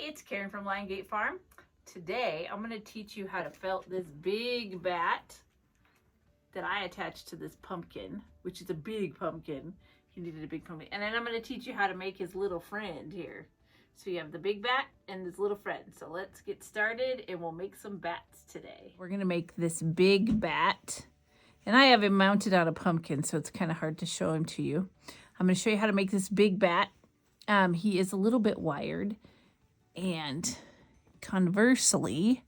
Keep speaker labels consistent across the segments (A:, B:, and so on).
A: it's Karen from Liongate Farm. Today, I'm going to teach you how to felt this big bat that I attached to this pumpkin, which is a big pumpkin. He needed a big pumpkin. And then I'm going to teach you how to make his little friend here. So you have the big bat and this little friend. So let's get started and we'll make some bats today. We're going to make this big bat. And I have him mounted on a pumpkin, so it's kind of hard to show him to you. I'm going to show you how to make this big bat. He is a little bit wired. And conversely,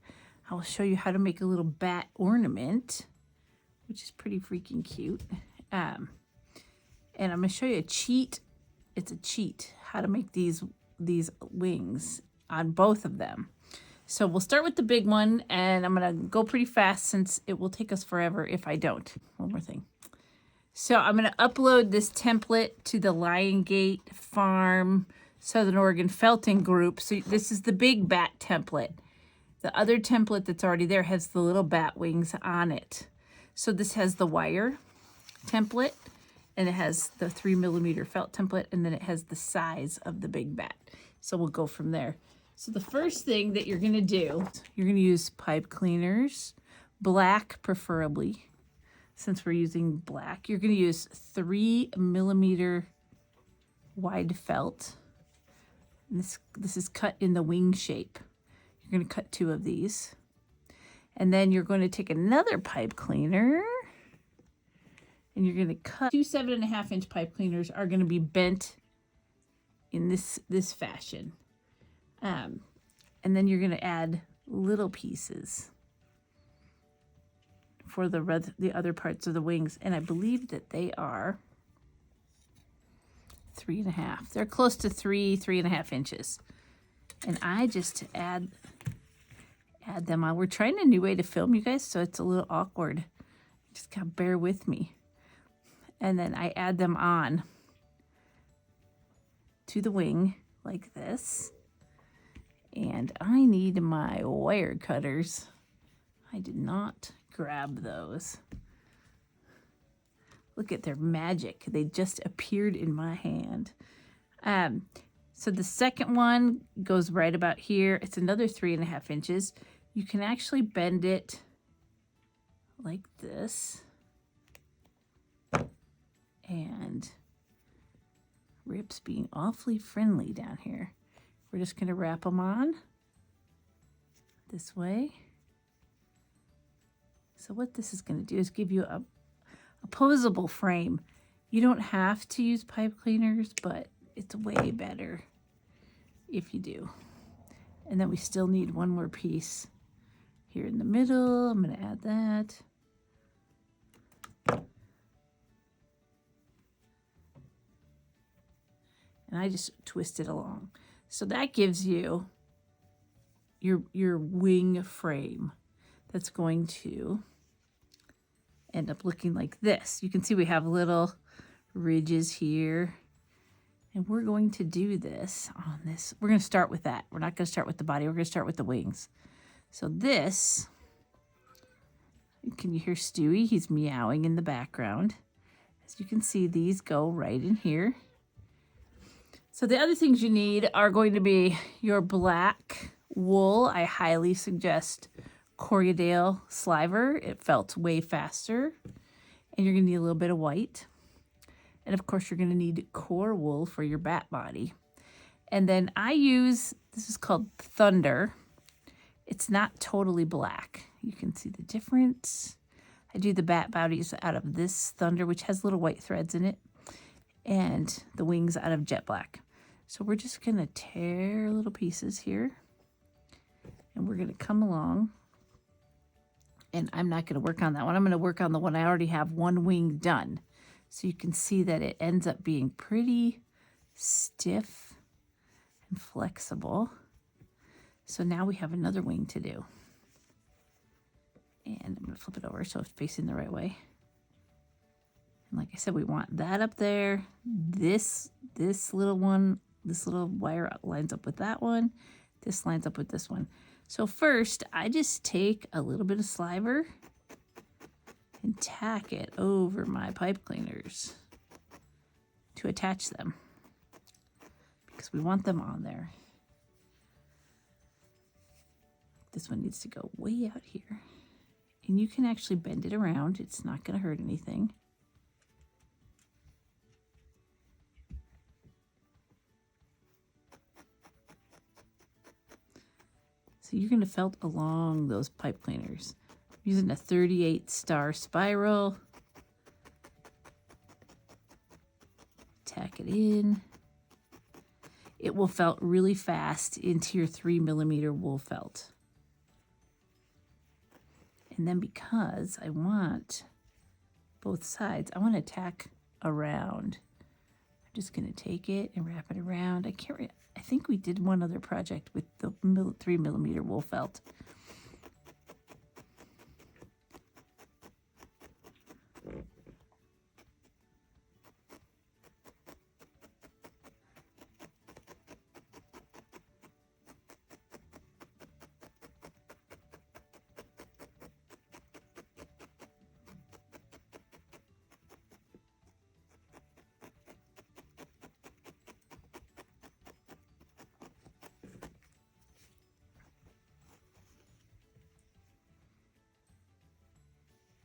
A: I'll show you how to make a little bat ornament, which is pretty freaking cute. And I'm going to show you a cheat. It's a cheat how to make these wings on both of them. So we'll start with the big one, and I'm going to go pretty fast since it will take us forever if I don't. One more thing. So I'm going to upload this template to the Liongate Farm Southern Oregon Felting group. So this is the big bat template. The other template that's already there has the little bat wings on it. So this has the wire template, and it has the 3mm felt template, and then it has the size of the big bat. So we'll go from there. So the first thing that you're going to do, you're going to use pipe cleaners, black preferably, since we're using black. You're going to use 3mm wide felt. This is cut in the wing shape. You're going to cut 2 of these. And then you're going to take another pipe cleaner and you're going to cut 2 7.5-inch pipe cleaners are going to be bent in this fashion. And then you're going to add little pieces for the other parts of the wings. And I believe that they are 3.5. They're close to 3.5 inches. And I just add them on. We're trying a new way to film, you guys, so it's a little awkward. Just gotta bear with me. And then I add them on to the wing like this. And I need my wire cutters. I did not grab those. Look at their magic. They just appeared in my hand. So the second one goes right about here. It's another 3.5 inches. You can actually bend it like this. And Rip's being awfully friendly down here. We're just going to wrap them on this way. So what this is going to do is give you a posable frame. You don't have to use pipe cleaners, but it's way better if you do. And then we still need one more piece here in the middle. I'm going to add that. And I just twist it along. So that gives you your wing frame that's going to end up looking like this. You can see we have little ridges here. And we're going to do this on this. We're going to start with that. We're not going to start with the body. We're going to start with the wings. So this, can you hear Stewie? He's meowing in the background. As you can see, these go right in here. So the other things you need are going to be your black wool. I highly suggest Corriedale Sliver. It felts way faster. And you're going to need a little bit of white. And of course, you're going to need core wool for your bat body. And then I use, this is called Thunder. It's not totally black. You can see the difference. I do the bat bodies out of this Thunder, which has little white threads in it, and the wings out of jet black. So we're just going to tear little pieces here. And we're going to come along. And I'm not going to work on that one. I'm going to work on the one I already have one wing done. So you can see that it ends up being pretty stiff and flexible. So now we have another wing to do. And I'm going to flip it over so it's facing the right way. And like I said, we want that up there. This little one, this little wire lines up with that one. This lines up with this one. So first, I just take a little bit of sliver and tack it over my pipe cleaners to attach them because we want them on there. This one needs to go way out here. And you can actually bend it around. It's not going to hurt anything. So you're going to felt along those pipe cleaners. I'm using a 38 star spiral. Tack it in. It will felt really fast into your 3mm wool felt. And then because I want both sides, I want to tack around. I'm just going to take it and wrap it around. I think we did one other project with the 3mm wool felt.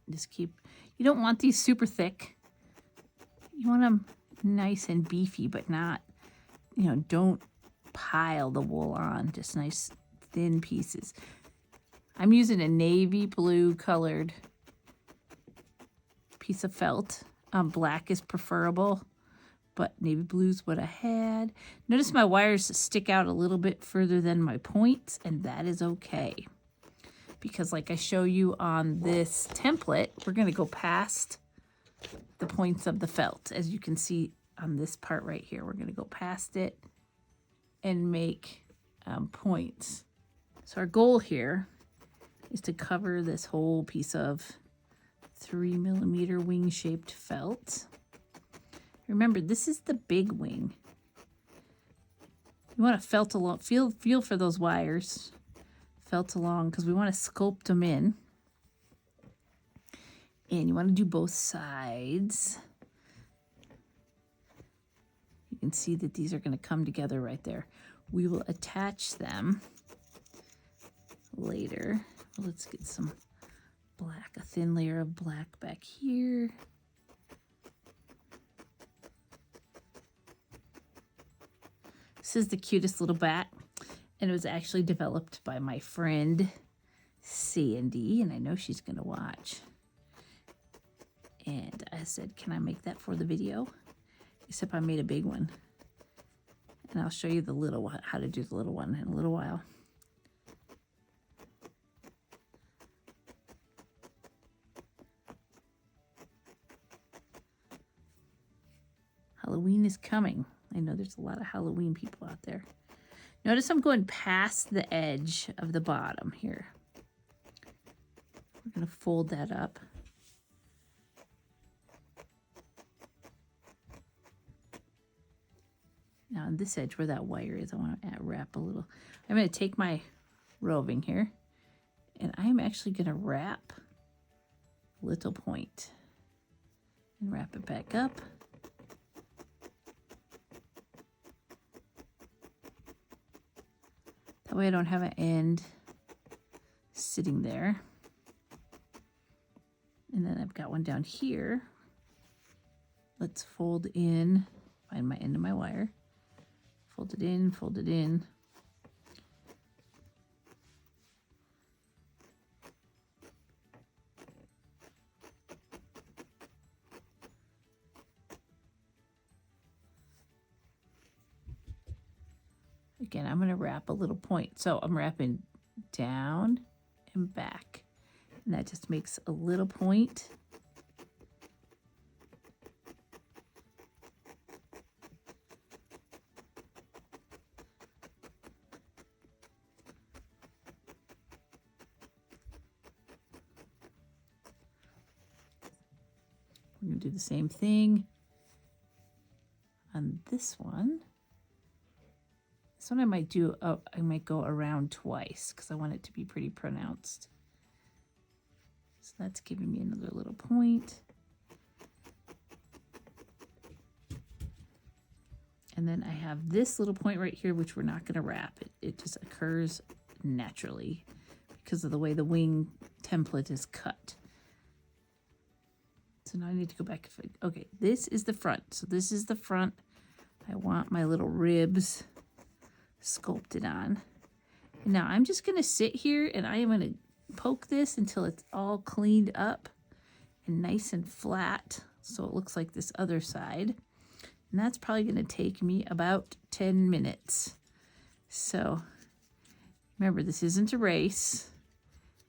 A: Just keep, you don't want these super thick. You want them nice and beefy, but not, don't pile the wool on. Just nice thin pieces. I'm using a navy blue colored piece of felt. Black is preferable, but navy blue's what I had. Notice my wires stick out a little bit further than my points, and that is okay. Because like I show you on this template, we're going to go past the points of the felt. As you can see on this part right here, we're going to go past it and make points. So our goal here is to cover this whole piece of 3mm wing-shaped felt. Remember, this is the big wing. You want to felt along, feel for those wires. Felt along because we want to sculpt them in. And you want to do both sides. You can see that these are going to come together right there. We will attach them later. Let's get some black, a thin layer of black back here. This is the cutest little bat. And it was actually developed by my friend Sandy, and I know she's going to watch. And I said, can I make that for the video? Except I made a big one. And I'll show you the little one, how to do the little one in a little while. Halloween is coming. I know there's a lot of Halloween people out there. Notice I'm going past the edge of the bottom here. We're going to fold that up. Now on this edge where that wire is, I want to wrap a little. I'm going to take my roving here, and I'm actually going to wrap a little point and wrap it back up. That way I don't have an end sitting there. And then I've got one down here. Let's fold in, find my end of my wire. Fold it in, fold it in. Again, I'm going to wrap a little point. So I'm wrapping down and back. And that just makes a little point. We're going to do the same thing on this one. This one I might do, I might go around twice because I want it to be pretty pronounced. So that's giving me another little point. And then I have this little point right here, which we're not going to wrap. It just occurs naturally because of the way the wing template is cut. So now I need to go back. Okay, this is the front. So this is the front. I want my little ribs sculpted on. And now I'm just going to sit here and I am going to poke this until it's all cleaned up and nice and flat. So it looks like this other side. And that's probably going to take me about 10 minutes. So remember, this isn't a race,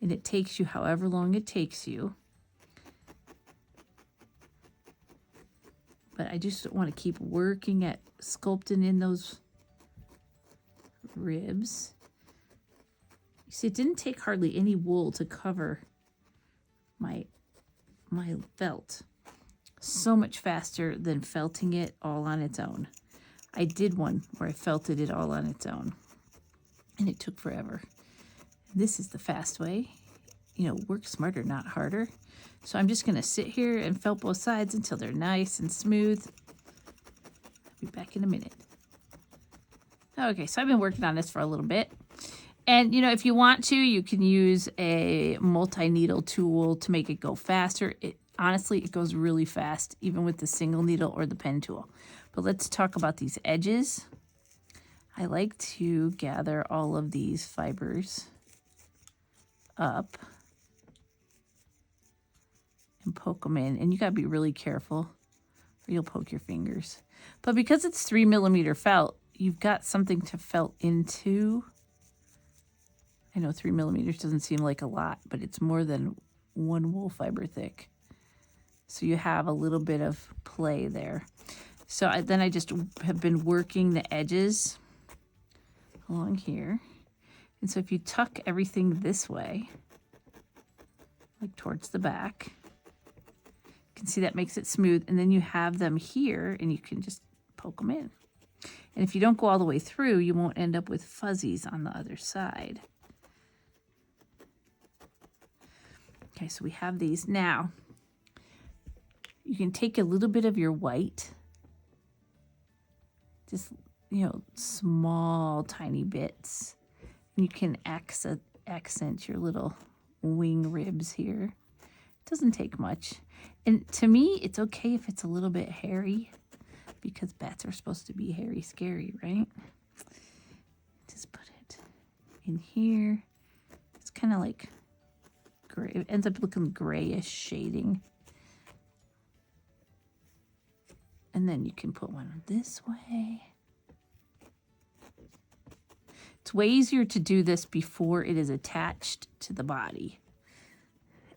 A: and it takes you however long it takes you. But I just want to keep working at sculpting in those ribs. You see, it didn't take hardly any wool to cover my felt. So much faster than felting it all on its own. I did one where I felted it all on its own, and it took forever. This is the fast way. You know, work smarter, not harder. So I'm just going to sit here and felt both sides until they're nice and smooth. I'll be back in a minute. Okay, so I've been working on this for a little bit. And, you know, if you want to, you can use a multi-needle tool to make it go faster. Honestly, it goes really fast, even with the single needle or the pen tool. But let's talk about these edges. I like to gather all of these fibers up and poke them in. And you gotta be really careful or you'll poke your fingers. But because it's 3mm felt, you've got something to felt into. I know 3mm doesn't seem like a lot, but it's more than one wool fiber thick. So you have a little bit of play there. So then I just have been working the edges along here. And so if you tuck everything this way, like towards the back, you can see that makes it smooth. And then you have them here and you can just poke them in. And if you don't go all the way through, you won't end up with fuzzies on the other side. Okay, so we have these. Now, you can take a little bit of your white, just, you know, small, tiny bits. You can accent your little wing ribs here. It doesn't take much. And to me, it's okay if it's a little bit hairy, because bats are supposed to be hairy, scary, right? Just put it in here. It's kind of like gray. It ends up looking grayish shading. And then you can put one this way. It's way easier to do this before it is attached to the body.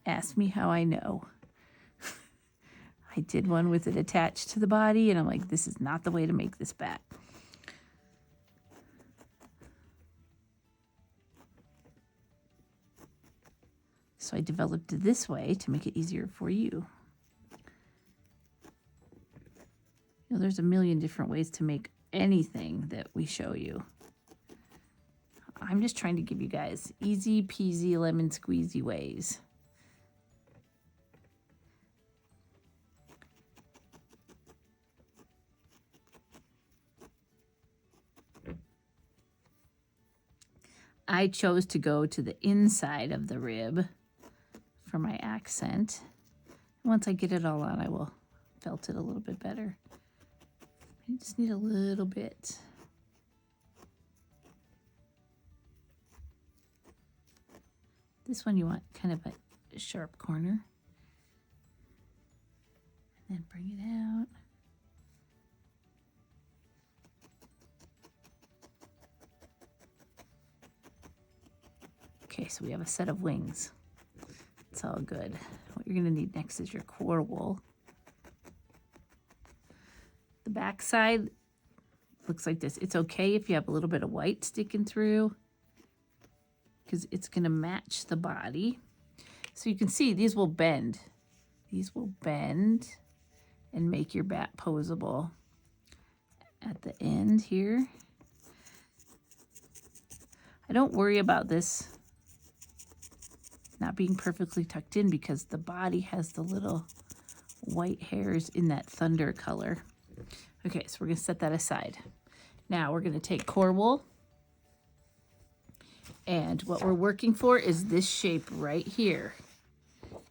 A: Ask me how I know. I did one with it attached to the body, and I'm like, this is not the way to make this bat. So I developed it this way to make it easier for you. You know, there's a million different ways to make anything that we show you. I'm just trying to give you guys easy peasy lemon squeezy ways. I chose to go to the inside of the rib for my accent. Once I get it all on, I will felt it a little bit better. You just need a little bit. This one you want kind of a sharp corner. And then bring it out. Okay, so we have a set of wings. It's all good. What you're gonna need next is your core wool. The back side looks like this. It's okay if you have a little bit of white sticking through, because it's going to match the body. So you can see these will bend. These will bend and make your bat posable at the end here. I don't worry about this not being perfectly tucked in, because the body has the little white hairs in that thunder color. Okay, so we're going to set that aside. Now we're going to take core wool And what we're working for is this shape right here.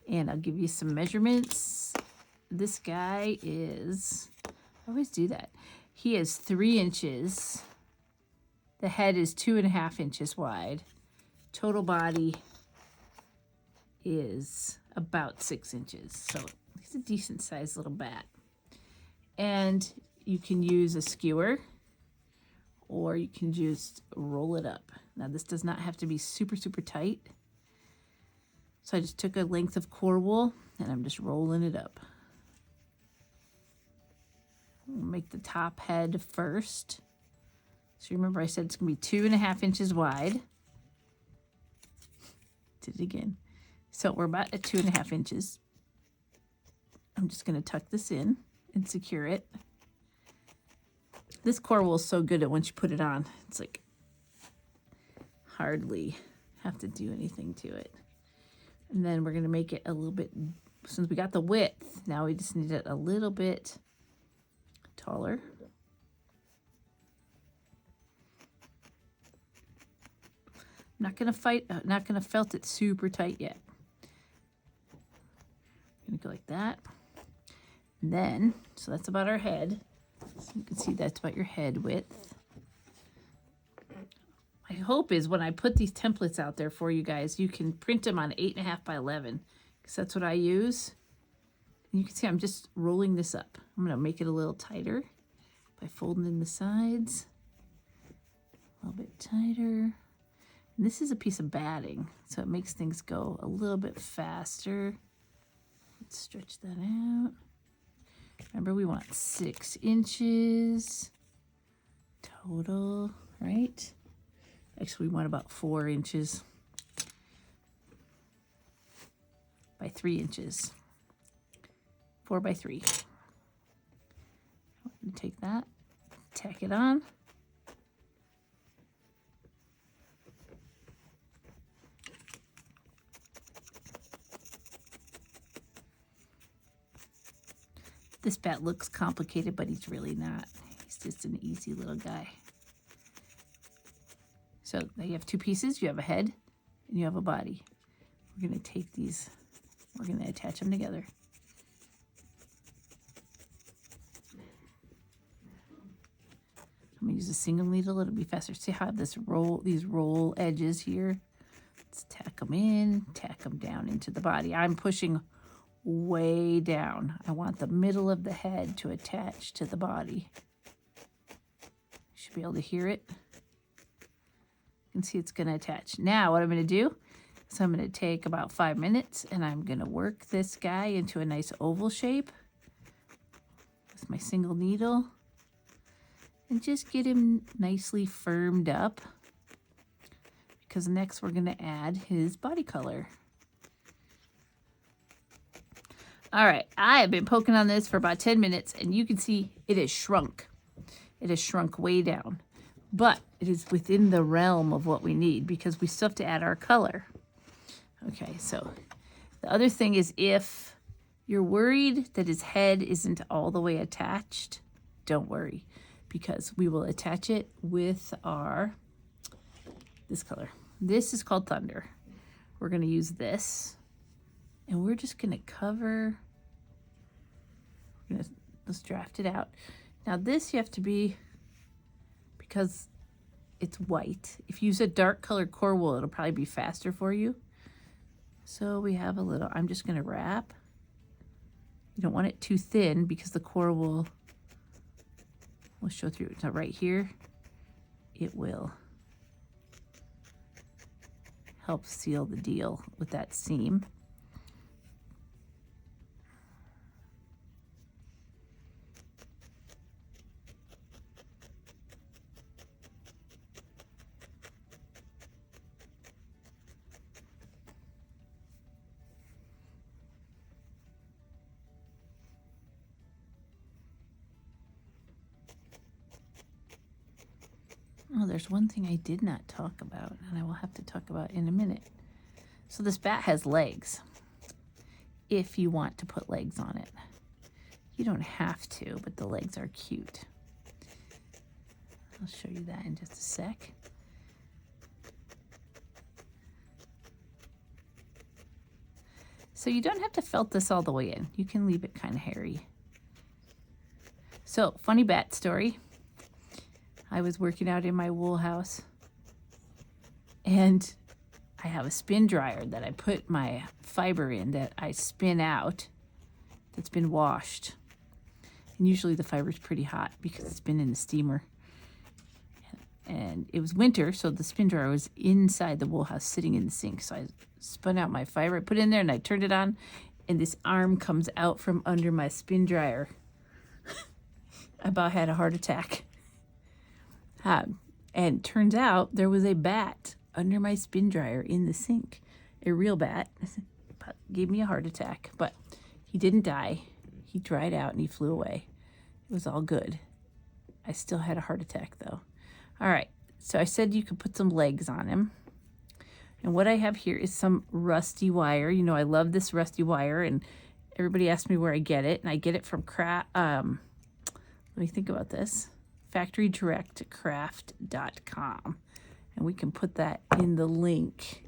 A: And I'll give you some measurements. This guy is, I always do that. He is 3 inches. The head is 2.5 inches wide. Total body is about 6 inches. So he's a decent sized little bat. And you can use a skewer, or you can just roll it up. Now this does not have to be super, super tight. So I just took a length of core wool and I'm just rolling it up. We'll make the top head first. So remember I said it's gonna be 2.5 inches wide. Did it again. So we're about at 2.5 inches. I'm just gonna tuck this in and secure it. This core wool is so good at once you put it on, it's like hardly have to do anything to it. And then we're gonna make it a little bit, since we got the width, now we just need it a little bit taller. I'm not gonna felt it super tight yet. I'm gonna go like that. And then, so that's about our head. So you can see that's about your head width. My hope is when I put these templates out there for you guys, you can print them on 8.5 by 11, because that's what I use. And you can see I'm just rolling this up. I'm gonna make it a little tighter by folding in the sides. A little bit tighter. And this is a piece of batting, so it makes things go a little bit faster. Let's stretch that out. Remember, we want 6 inches total, right? Actually, we want about 4 inches by 3 inches. 4 by 3. Take that, tack it on. This bat looks complicated, but he's really not. He's just an easy little guy. So now you have 2 pieces. You have a head and you have a body. We're going to take these, we're going to attach them together. I'm going to use a single needle. It'll be faster. See how I have this these roll edges here? Let's tack them in, tack them down into the body. I'm pushing way down. I want the middle of the head to attach to the body. You should be able to hear it. You can see it's going to attach. Now what I'm going to do is I'm going to take about 5 minutes and I'm going to work this guy into a nice oval shape with my single needle and just get him nicely firmed up, because next we're going to add his body color. All right, I have been poking on this for about 10 minutes and you can see it has shrunk. It has shrunk way down, but it is within the realm of what we need because we still have to add our color. Okay, so the other thing is, if you're worried that his head isn't all the way attached, don't worry, because we will attach it with this color. This is called Thunder. We're gonna use this. And we're just gonna cover, let's draft it out. Now this you have to be, because it's white. If you use a dark colored core wool, it'll probably be faster for you. So we have a little, I'm just gonna wrap. You don't want it too thin because the core wool will show through. So right here, it will help seal the deal with that seam. Oh, there's one thing I did not talk about, and I will have to talk about in a minute. So this bat has legs, if you want to put legs on it. You don't have to, but the legs are cute. I'll show you that in just a sec. So you don't have to felt this all the way in. You can leave it kind of hairy. So, funny bat story. I was working out in my wool house, and I have a spin dryer that I put my fiber in that I spin out that's been washed. And usually the fiber's pretty hot because it's been in the steamer. And it was winter, so the spin dryer was inside the wool house sitting in the sink. So I spun out my fiber, I put it in there, and I turned it on, and this arm comes out from under my spin dryer. I about had a heart attack. And turns out there was a bat under my spin dryer in the sink. A real bat. Gave me a heart attack. But he didn't die. He dried out and he flew away. It was all good. I still had a heart attack though. All right. So I said you could put some legs on him. And what I have here is some rusty wire. You know, I love this rusty wire, and everybody asks me where I get it. And I get it from let me think about this. factorydirectcraft.com. And we can put that in the link.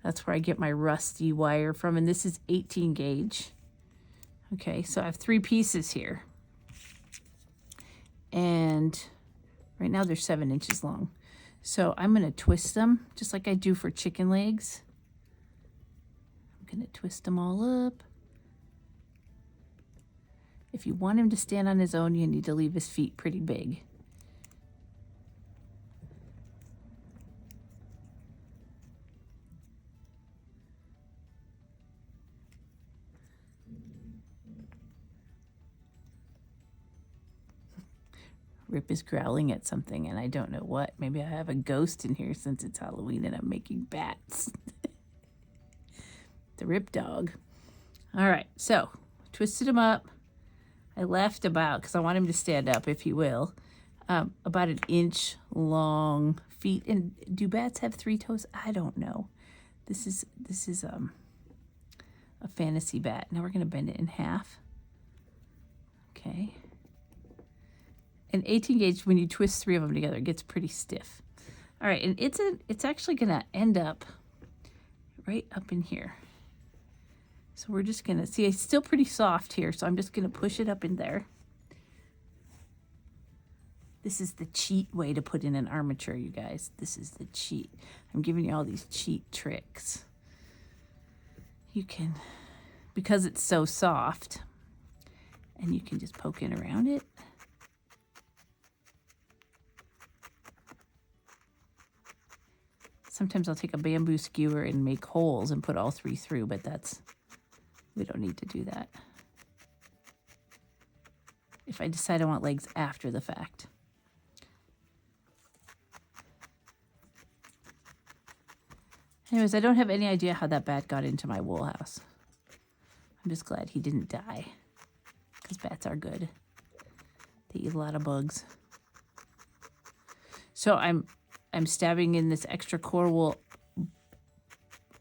A: That's where I get my rusty wire from. And this is 18 gauge. Okay, so I have 3 pieces here. And right now they're 7 inches long. So I'm going to twist them just like I do for chicken legs. I'm going to twist them all up. If you want him to stand on his own, you need to leave his feet pretty big. Rip is growling at something, and I don't know what. Maybe I have a ghost in here since it's Halloween and I'm making bats. The Rip dog. All right, so twisted him up. I left about, because I want him to stand up, if he will, about 1 inch long feet. And do bats have 3 toes? I don't know. This is a fantasy bat. Now we're going to bend it in half. Okay. And 18 gauge, when you twist 3 of them together, it gets pretty stiff. All right, and it's actually going to end up right up in here. So we're just going to, see, it's still pretty soft here, so I'm just going to push it up in there. This is the cheat way to put in an armature, you guys. This is the cheat. I'm giving you all these cheat tricks. You can, because it's so soft, and you can just poke in around it. Sometimes I'll take a bamboo skewer and make holes and put all 3 through, but we don't need to do that. If I decide I want legs after the fact. Anyways, I don't have any idea how that bat got into my wool house. I'm just glad he didn't die, because bats are good. They eat a lot of bugs. So I'm stabbing in this extra core wool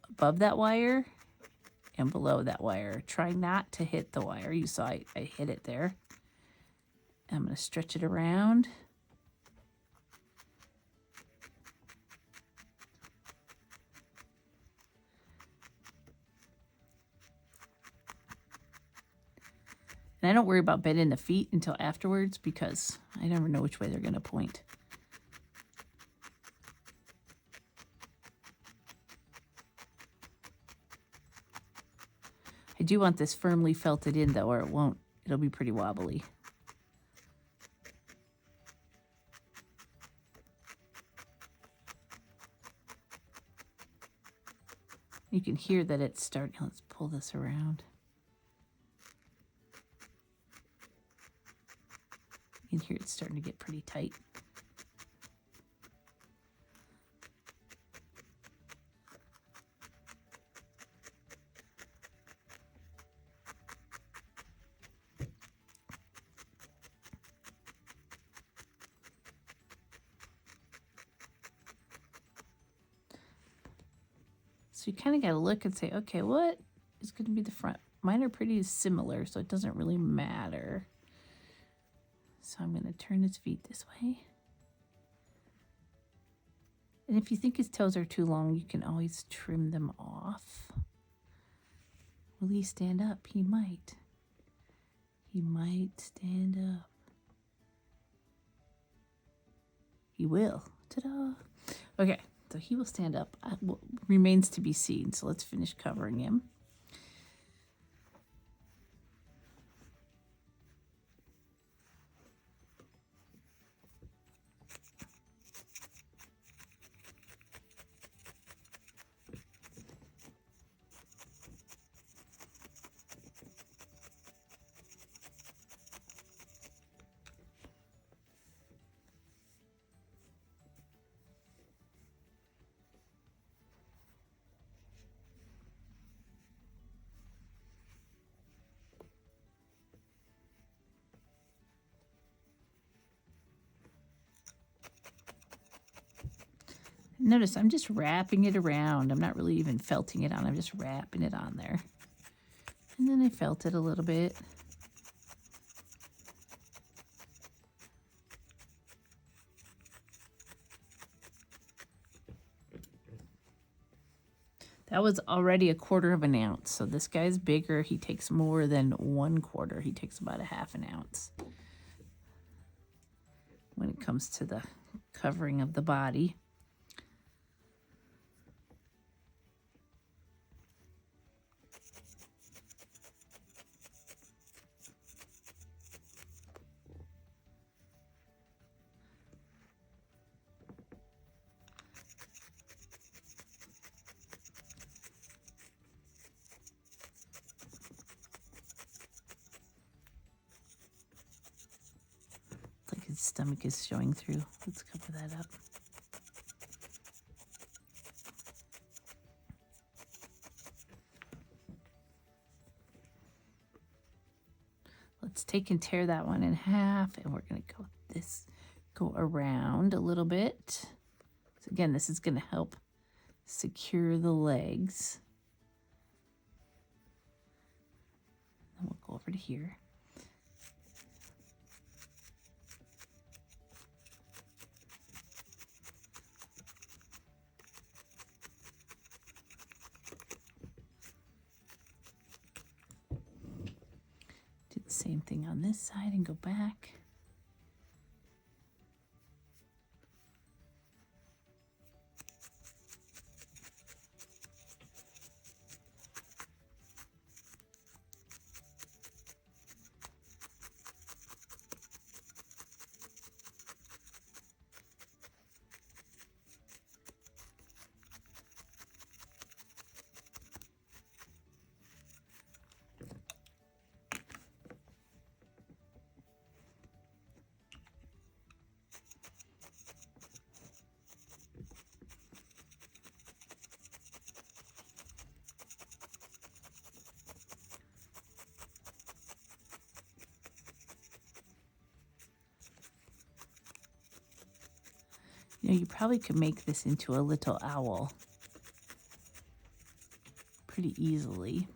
A: above that wire and below that wire. Try not to hit the wire. You saw I hit it there. I'm going to stretch it around. And I don't worry about bending the feet until afterwards because I never know which way they're going to point. I do want this firmly felted in though, or it won't. It'll be pretty wobbly. You can hear that it's starting. Let's pull this around. You can hear it's starting to get pretty tight. So you kind of got to look and say, okay, what is going to be the front? Mine are pretty similar, so it doesn't really matter. So I'm going to turn his feet this way. And if you think his toes are too long, you can always trim them off. Will he stand up? He might. He might stand up. He will. Ta-da! Okay, so he will stand up. Remains to be seen, so let's finish covering him. Notice I'm just wrapping it around. I'm not really even felting it on. I'm just wrapping it on there. And then I felt it a little bit. That was already 1/4 of an ounce. So this guy's bigger. He takes more than 1/4. He takes about 1/2 ounce when it comes to the covering of the body. Like his stomach is showing through. Let's cover that up. Let's take and tear that one in half, and we're going to go around a little bit. So again, this is going to help secure the legs. And we'll go over to here. Do the same thing on this side and go back. You know, you probably could make this into a little owl pretty easily.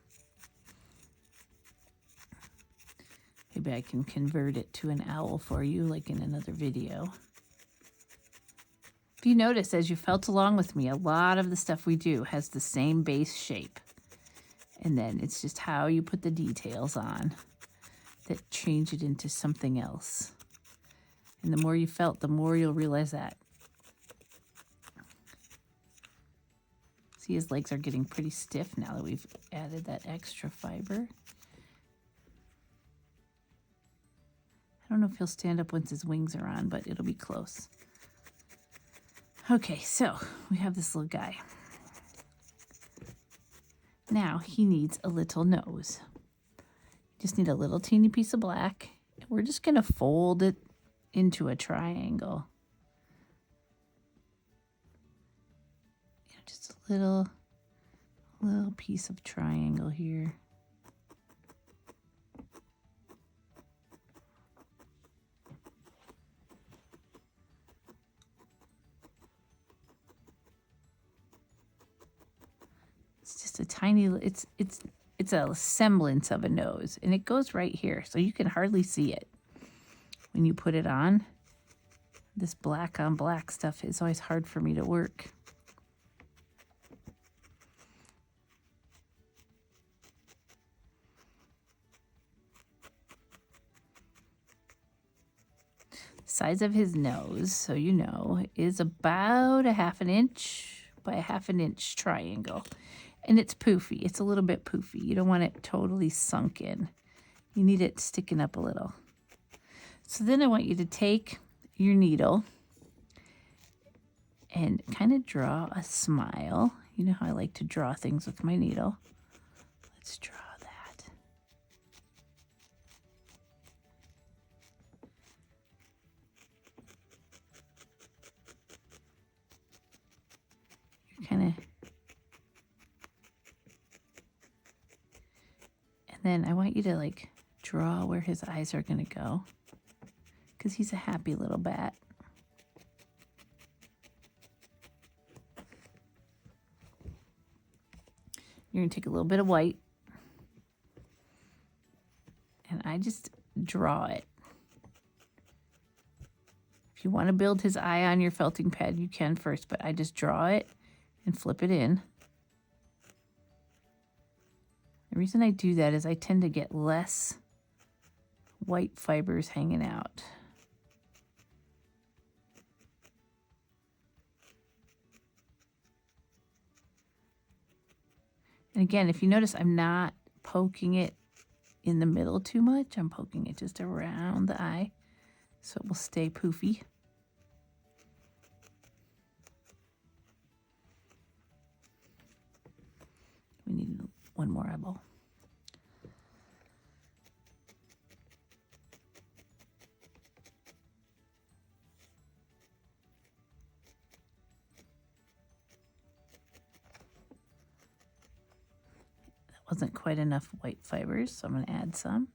A: Maybe I can convert it to an owl for you, like in another video. If you notice, as you felt along with me, a lot of the stuff we do has the same base shape. And then it's just how you put the details on that change it into something else. And the more you felt, the more you'll realize that. See, his legs are getting pretty stiff now that we've added that extra fiber. I don't know if he'll stand up once his wings are on, but it'll be close. Okay, so we have this little guy. Now he needs a little nose. Just need a little teeny piece of black. And we're just going to fold it into a triangle. Just a little piece of triangle here. It's just a tiny, it's a semblance of a nose, and it goes right here, so you can hardly see it when you put it on. This black on black stuff is always hard for me to work. size of his nose, so you know, is about a 1/2 inch by a 1/2 inch triangle. And it's poofy. It's a little bit poofy. You don't want it totally sunk in. You need it sticking up a little. So then I want you to take your needle and kind of draw a smile. You know how I like to draw things with my needle. Let's draw that. You're kind of... And then I want you to like draw where his eyes are going to go, because he's a happy little bat. You're going to take a little bit of white, and I just draw it. If you want to build his eye on your felting pad, you can first, but I just draw it and flip it in. The reason I do that is I tend to get less white fibers hanging out. And again, if you notice, I'm not poking it in the middle too much. I'm poking it just around the eye so it will stay poofy. We need one more eyeball. Wasn't quite enough white fibers, so I'm going to add some.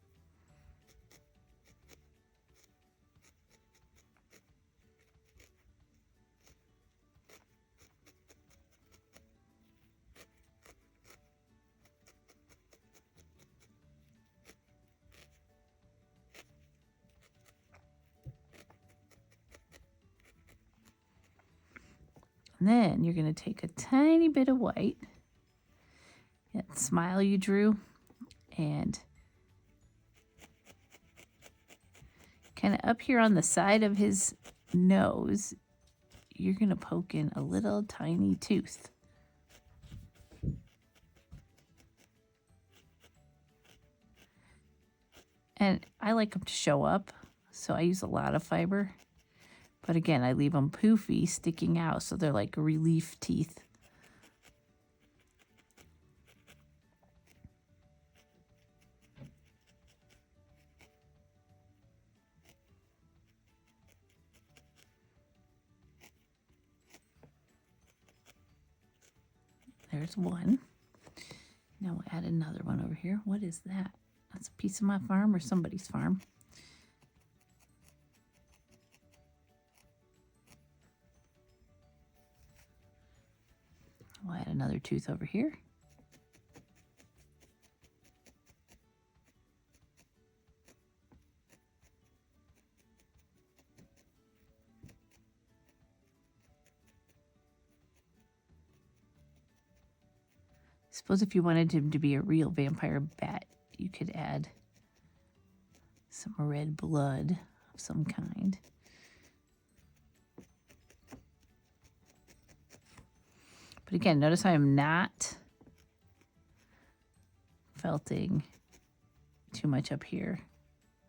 A: And then you're going to take a tiny bit of white, that smile you drew, and kind of up here on the side of his nose, you're going to poke in a little tiny tooth. And I like them to show up, so I use a lot of fiber. But again, I leave them poofy, sticking out, so they're like relief teeth. There's one. Now we'll add another one over here. What is that? That's a piece of my farm or somebody's farm. We'll add another tooth over here. Suppose if you wanted him to be a real vampire bat, you could add some red blood of some kind. But again, notice I am not felting too much up here.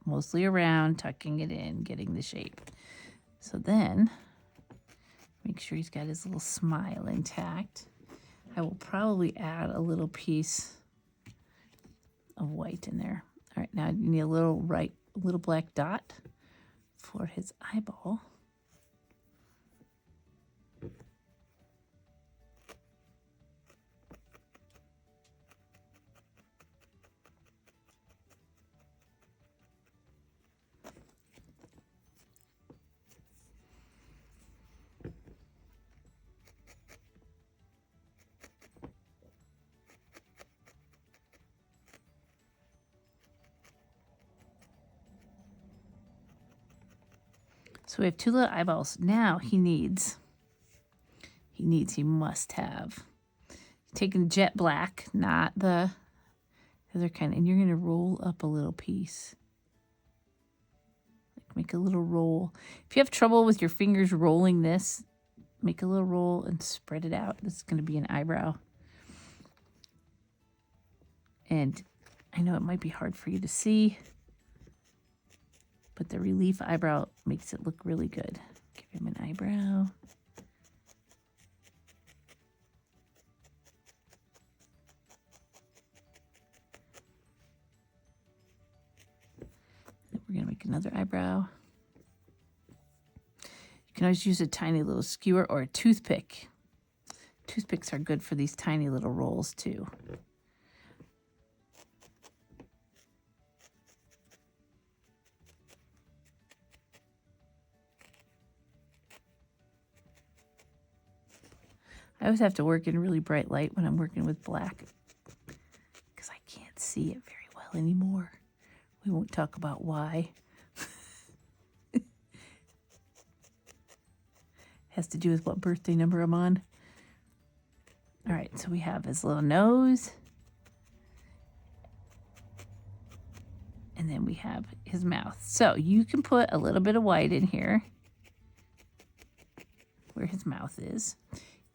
A: Mostly around, tucking it in, getting the shape. So then, make sure he's got his little smile intact. I will probably add a little piece of white in there. All right, now you need a little black dot for his eyeball. So we have two little eyeballs. Now he must have taken jet black, not the other kind, and you're going to roll up a little piece. Like make a little roll. If you have trouble with your fingers rolling this, make a little roll and spread it out. This is going to be an eyebrow. And I know it might be hard for you to see, but the relief eyebrow makes it look really good. Give him an eyebrow. We're going to make another eyebrow. You can always use a tiny little skewer or a toothpick. Toothpicks are good for these tiny little rolls too. I always have to work in really bright light when I'm working with black because I can't see it very well anymore. We won't talk about why. Has to do with what birthday number I'm on. All right, so we have his little nose. And then we have his mouth. So you can put a little bit of white in here where his mouth is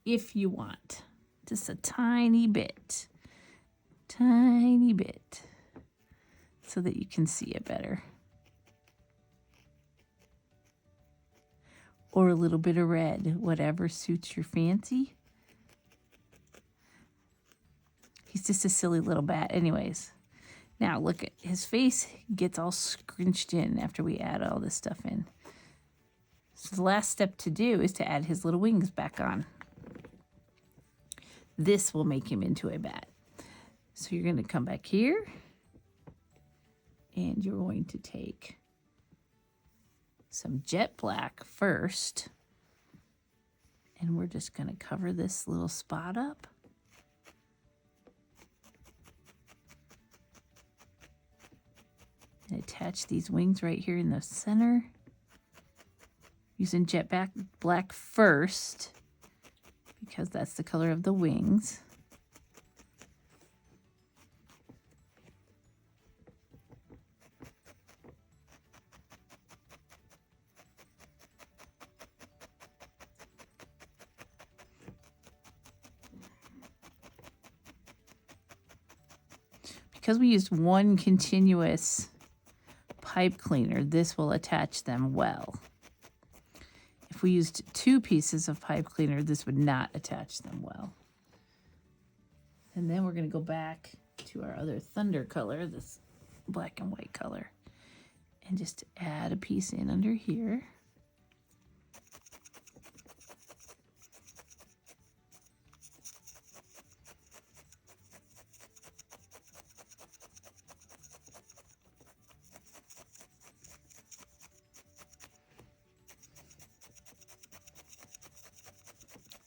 A: if you want. Just a tiny bit. Tiny bit. So that you can see it better. Or a little bit of red, whatever suits your fancy. He's just a silly little bat anyways. Now look at his face gets all scrunched in after we add all this stuff in. So the last step to do is to add his little wings back on. This will make him into a bat. So you're going to come back here and you're going to take some jet black first, and we're just going to cover this little spot up. And attach these wings right here in the center. Using jet black first, because that's the color of the wings. Because we used one continuous pipe cleaner, this will attach them well. If we used 2 pieces of pipe cleaner, this would not attach them well. And then we're going to go back to our other thunder color, this black and white color, and just add a piece in under here.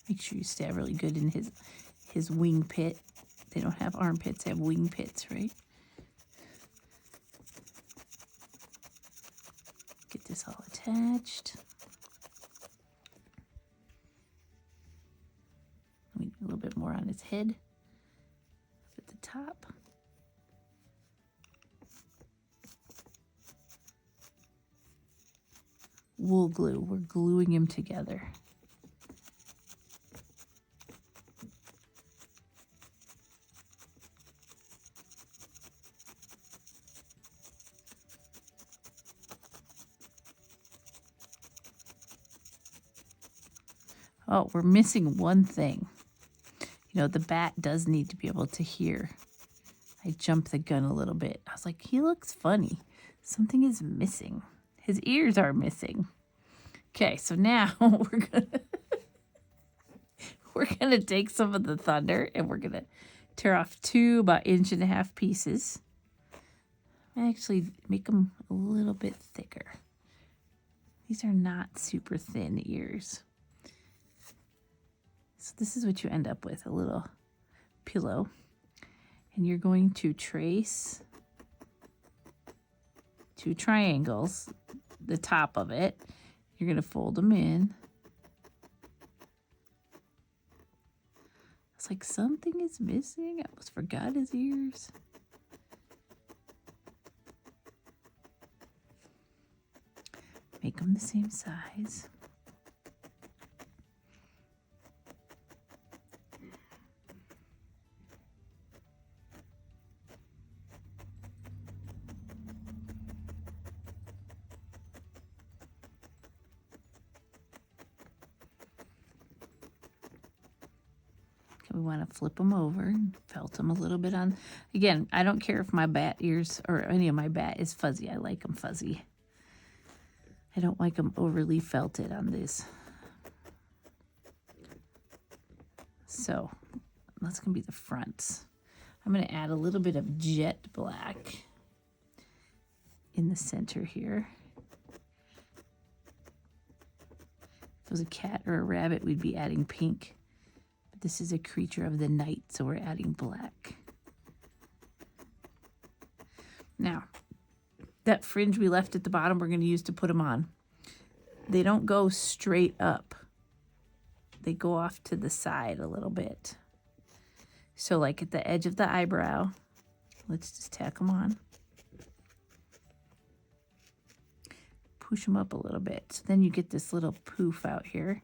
A: Make sure you stab really good in his wing pit. They don't have armpits, they have wing pits, right? Get this all attached. We need a little bit more on his head up at the top. Wool glue, we're gluing him together. Oh, we're missing one thing. You know, the bat does need to be able to hear. I jumped the gun a little bit. I was like, he looks funny. Something is missing. His ears are missing. Okay, so now we're gonna take some of the thunder and we're gonna tear off 2 about 1.5 inch pieces. I actually make them a little bit thicker. These are not super thin ears. So this is what you end up with, a little pillow. And you're going to trace 2 triangles, the top of it. You're going to fold them in. It's like something is missing. I almost forgot his ears. make them the same size. We want to flip them over and felt them a little bit on. Again, I don't care if my bat ears or any of my bat is fuzzy. I like them fuzzy. I don't like them overly felted on this. So that's going to be the fronts. I'm going to add a little bit of jet black in the center here. If it was a cat or a rabbit, we'd be adding pink. This is a creature of the night, so we're adding black. Now, that fringe we left at the bottom, we're going to use to put them on. They don't go straight up. They go off to the side a little bit. So like at the edge of the eyebrow, let's just tack them on. Push them up a little bit. So then you get this little poof out here.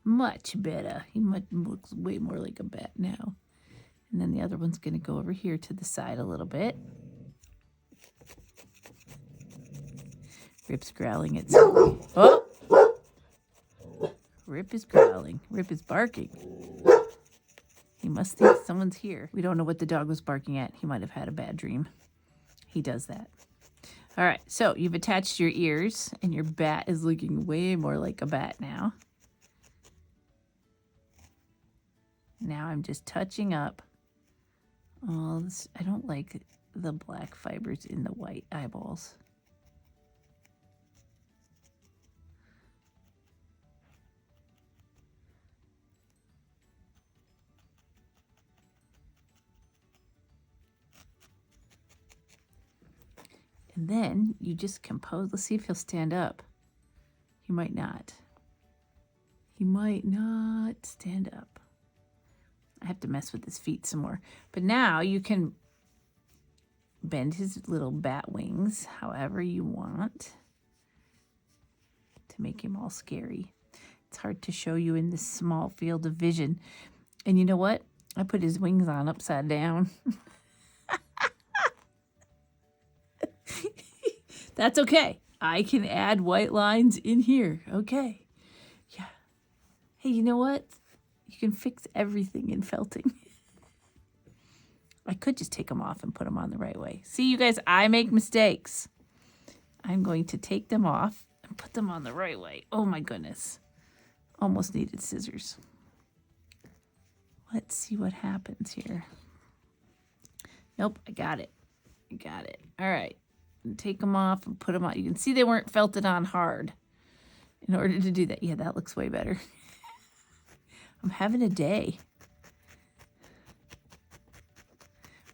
A: Much better. He looks way more like a bat now. And then the other one's going to go over here to the side a little bit. Rip's growling at something. Oh! Rip is growling. Rip is barking. He must think someone's here. We don't know what the dog was barking at. He might have had a bad dream. He does that. All right, so you've attached your ears, and your bat is looking way more like a bat now. Now I'm just touching up all this. I don't like the black fibers in the white eyeballs. And then you just compose. Let's see if he'll stand up. He might not. He might not stand up. I have to mess with his feet some more. But now you can bend his little bat wings however you want to make him all scary. It's hard to show you in this small field of vision. And you know what? I put his wings on upside down. That's okay. I can add white lines in here. Okay. Yeah. Hey, you know what? You can fix everything in felting. I could just take them off and put them on the right way. See, you guys, I make mistakes. I'm going to take them off and put them on the right way. Oh my goodness. Almost needed scissors. Let's see what happens here. Nope, I got it. I got it. All right. Take them off and put them on. You can see they weren't felted on hard in order to do that. Yeah, that looks way better. I'm having a day.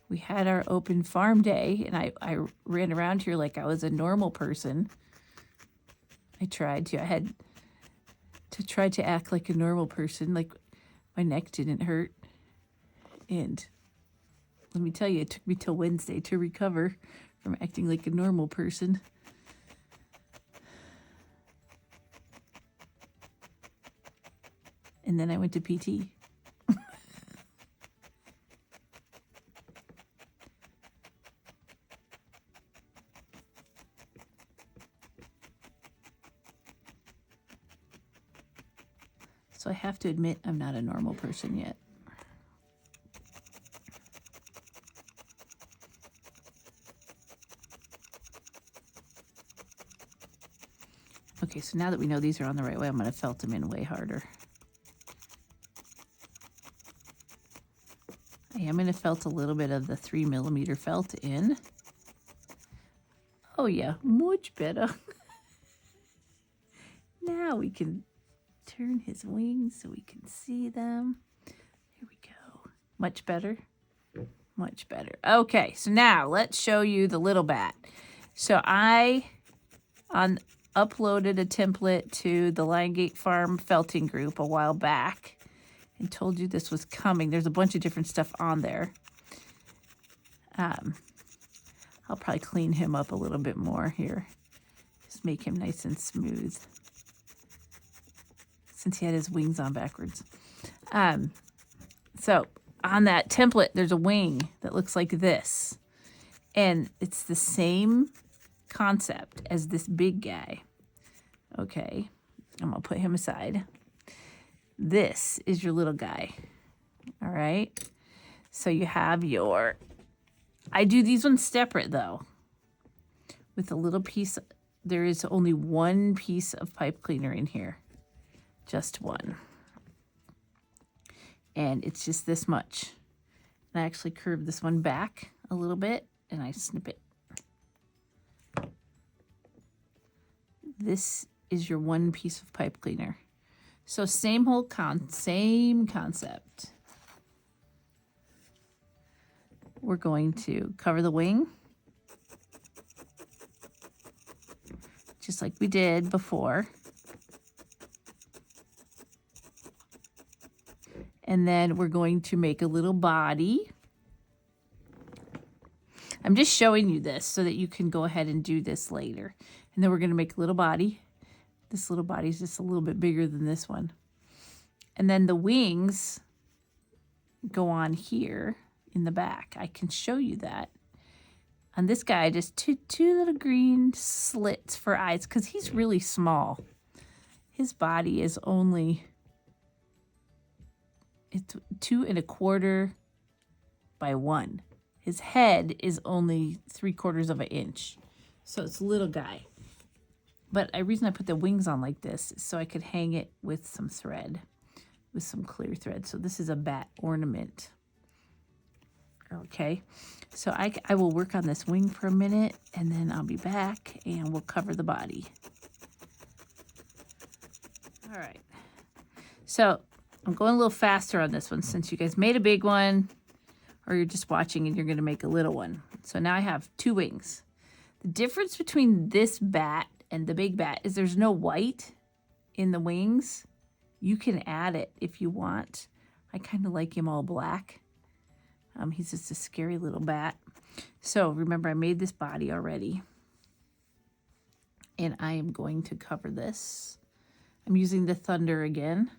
A: We had our open farm day, and I ran around here like I was a normal person. I had to try to act like a normal person, like my neck didn't hurt. And let me tell you, it took me till Wednesday to recover from acting like a normal person. And then I went to PT. So I have to admit, I'm not a normal person yet. Okay, so now that we know these are on the right way, I'm going to felt them in way harder. I am going to felt a little bit of the 3mm felt in. Oh yeah, much better. Now we can turn his wings so we can see them. Here we go. Much better. Much better. Okay, so now let's show you the little bat. So on uploaded a template to the Liongate Farm felting group a while back and told you this was coming. There's a bunch of different stuff on there. I'll probably clean him up a little bit more here. Just make him nice and smooth. Since he had his wings on backwards. So on that template, there's a wing that looks like this. And it's the same concept as this big guy. Okay, I'm going to put him aside. This is your little guy. All right. So you have your... I do these ones separate, though. With a little piece... There is only one piece of pipe cleaner in here. Just one. And it's just this much. And I actually curve this one back a little bit, and I snip it. This is your one piece of pipe cleaner. So same concept. We're going to cover the wing, just like we did before. And then we're going to make a little body. I'm just showing you this so that you can go ahead and do this later. And then we're going to make a little body. This little body is just a little bit bigger than this one. And then the wings go on here in the back. I can show you that. On this guy, just two little green slits for eyes because he's really small. His body is only... It's 2 1/4 by 1. His head is only 3/4 of an inch. So it's a little guy. But the reason I put the wings on like this is so I could hang it with some thread, with some clear thread. So this is a bat ornament. Okay, so I will work on this wing for a minute, and then I'll be back, and we'll cover the body. All right. So I'm going a little faster on this one since you guys made a big one, or you're just watching and you're going to make a little one. So now I have 2 wings. The difference between this bat and the big bat is there's no white in the wings. You can add it if you want. I kind of like him all black. He's just a scary little bat. So remember, I made this body already. And I am going to cover this. I'm using the Thunder again.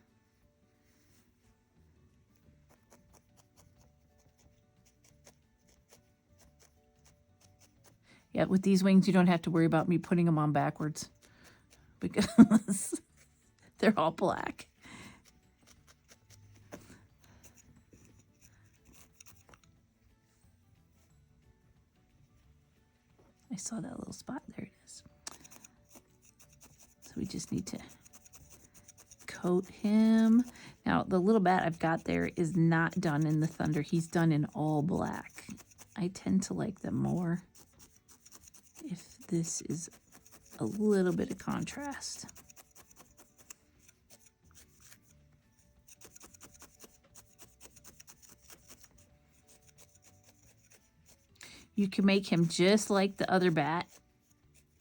A: Yeah, with these wings, you don't have to worry about me putting them on backwards because they're all black. I saw that little spot. There it is. So we just need to coat him. Now, the little bat I've got there is not done in the Thunder. He's done in all black. I tend to like them more if this is a little bit of contrast. You can make him just like the other bat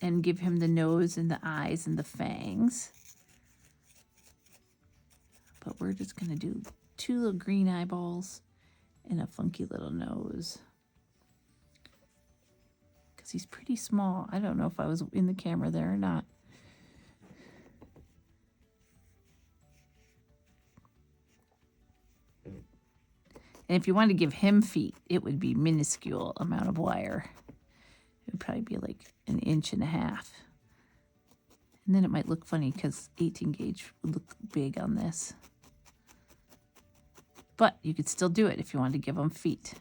A: and give him the nose and the eyes and the fangs. But we're just going to do 2 little green eyeballs and a funky little nose. Because he's pretty small. I don't know if I was in the camera there or not. And if you wanted to give him feet, it would be minuscule amount of wire. It would probably be like 1.5 inches. And then it might look funny because 18 gauge would look big on this. But you could still do it if you wanted to give them feet.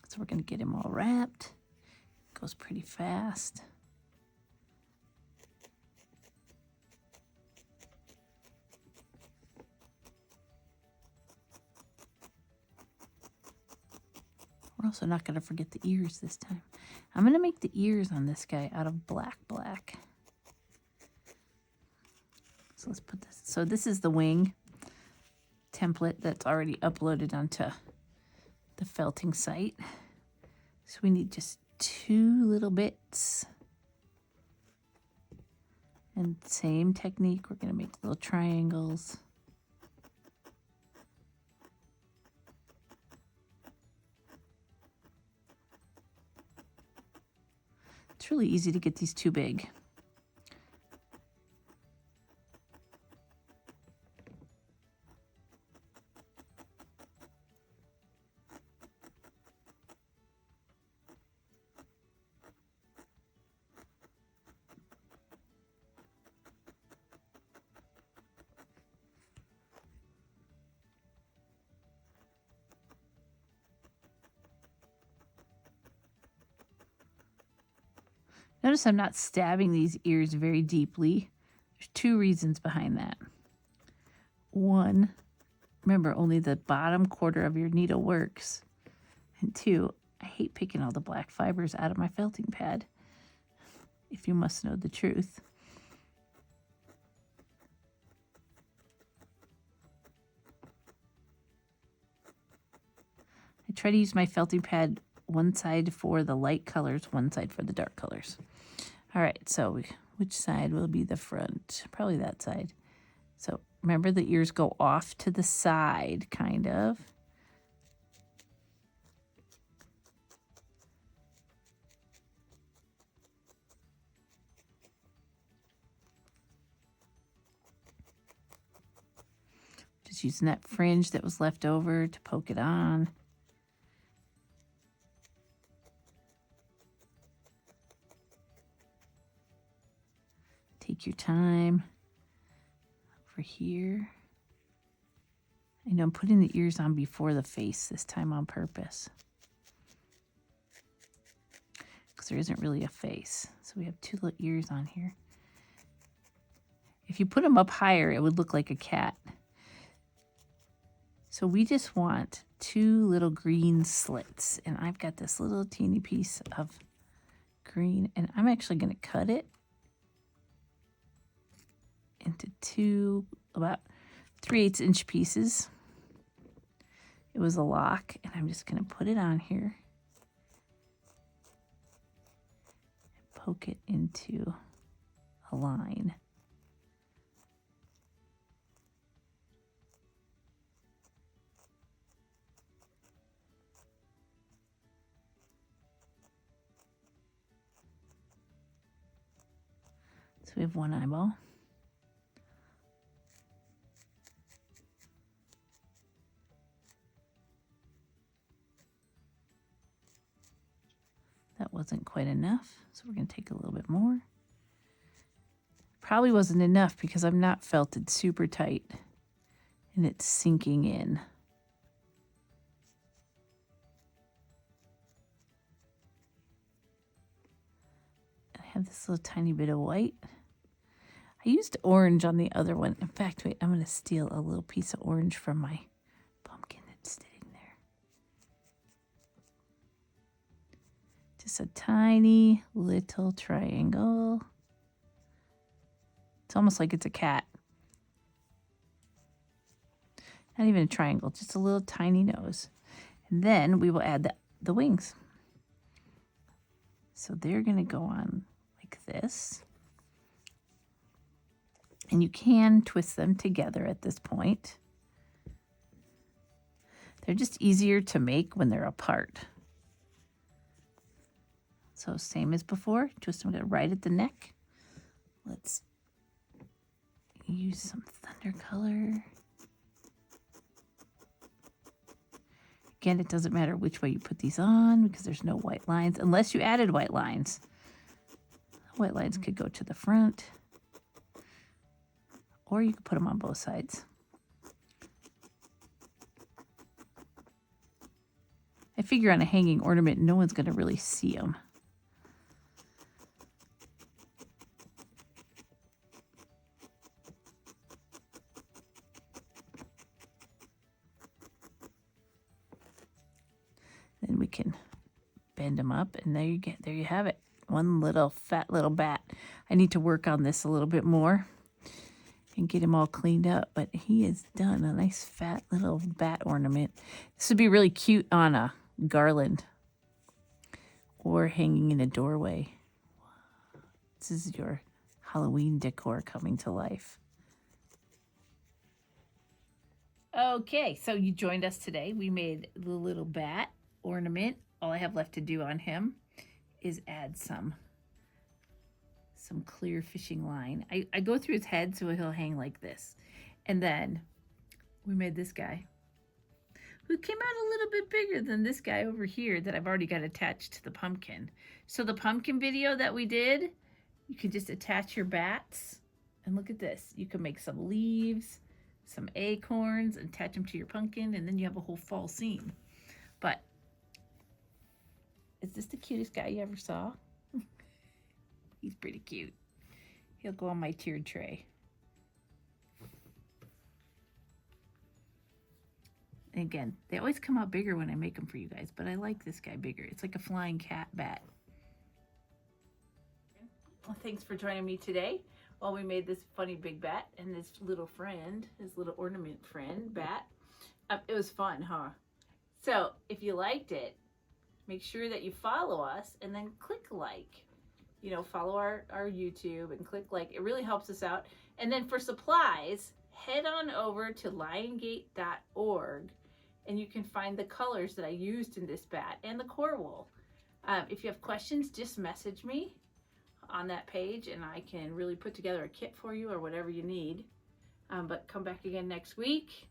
A: So we're going to get him all wrapped. Goes pretty fast. We're also not going to forget the ears this time. I'm going to make the ears on this guy out of black. So let's put this. So this is the wing template that's already uploaded onto the felting site. So we need just 2 little bits. And same technique, we're going to make little triangles. It's really easy to get these too big. Notice I'm not stabbing these ears very deeply. There's 2 reasons behind that. 1, remember only the bottom quarter of your needle works. And 2, I hate picking all the black fibers out of my felting pad, if you must know the truth. I try to use my felting pad one side for the light colors, one side for the dark colors. All right, so which side will be the front? Probably that side. So remember the ears go off to the side, kind of. Just using that fringe that was left over to poke it on. Take your time over here. I know I'm putting the ears on before the face this time on purpose, because there isn't really a face. So we have 2 little ears on here. If you put them up higher, it would look like a cat. So we just want 2 little green slits. And I've got this little teeny piece of green, and I'm actually going to cut it into 2 about 3/8 inch pieces. It was a lock, and I'm just going to put it on here and poke it into a line. So we have 1 eyeball. That wasn't quite enough, so we're going to take a little bit more. Probably wasn't enough because I'm not felted super tight and it's sinking in. I have this little tiny bit of white. I used orange on the other one. In fact, wait, I'm going to steal a little piece of orange from my pumpkin that's sitting there. Just a tiny little triangle. It's almost like it's a cat. Not even a triangle, just a little tiny nose. And then we will add the wings. So they're going to go on like this. And you can twist them together at this point. They're just easier to make when they're apart. So same as before, twist them right at the neck. Let's use some thunder color. Again, it doesn't matter which way you put these on because there's no white lines, unless you added white lines. White lines could go to the front, or you could put them on both sides. I figure on a hanging ornament, no one's going to really see them. Then we can bend them up, and there you have it. One little fat little bat. I need to work on this a little bit more. and get him all cleaned up. But he has done a nice fat little bat ornament. This would be really cute on a garland or hanging in a doorway. This is your Halloween decor coming to life. Okay, so you joined us today. We made the little bat ornament. All I have left to do on him is add some clear fishing line. I go through his head so he'll hang like this. And then we made this guy who came out a little bit bigger than this guy over here that I've already got attached to the pumpkin. So the pumpkin video that we did, you can just attach your bats. And look at this. You can make some leaves, some acorns, and attach them to your pumpkin, and then you have a whole fall scene. But is this the cutest guy you ever saw? He's pretty cute. He'll go on my tiered tray. And again, they always come out bigger when I make them for you guys, but I like this guy bigger. It's like a flying cat bat. Well, thanks for joining me today while we made this funny big bat and this little friend, his little ornament friend, bat. It was fun, huh? So if you liked it, make sure that you follow us and then click like. You know, follow our YouTube and click like. It really helps us out. And then for supplies, head on over to liongate.org and you can find the colors that I used in this bat and the core wool. If you have questions, just message me on that page and I can really put together a kit for you or whatever you need. But come back again next week.